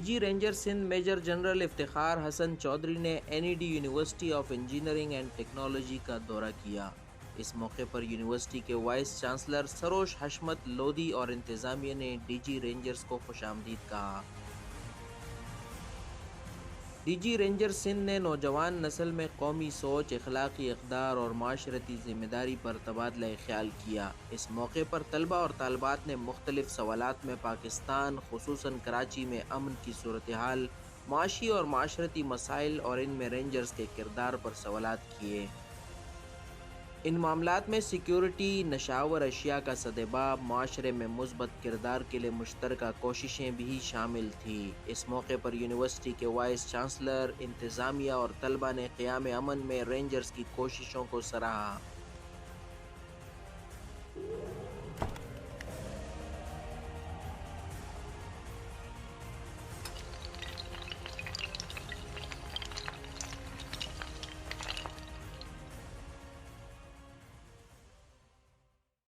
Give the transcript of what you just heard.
D G ranger Sindh major general Iftikhar Hasan Chaudhry نے N E D university of engineering and technology کا دورہ کیا۔ اس موقع پر یونیورسٹی کے وائس چانسلر سروش حشمت لودھی اور انتظامیہ نے ڈی جی رینجرز کو خوش آمدید کہا۔ ڈی جی رینجر سندھ نے نوجوان نسل میں قومی سوچ، اخلاقی اقدار اور معاشرتی ذمہ داری پر تبادلہ خیال کیا۔ اس موقع پر طلباء اور طالبات نے مختلف سوالات میں پاکستان، خصوصاً کراچی میں امن کی صورتحال، معاشی اور معاشرتی مسائل اور ان میں رینجرز کے کردار پر سوالات کیے۔ ان معاملات میں سیکیورٹی، نشاور اشیاء کا سدباب، معاشرے میں مثبت کردار کے لیے مشترکہ کوششیں بھی شامل تھیں۔ اس موقع پر یونیورسٹی کے وائس چانسلر، انتظامیہ اور طلباء نے قیام امن میں رینجرز کی کوششوں کو سراہا۔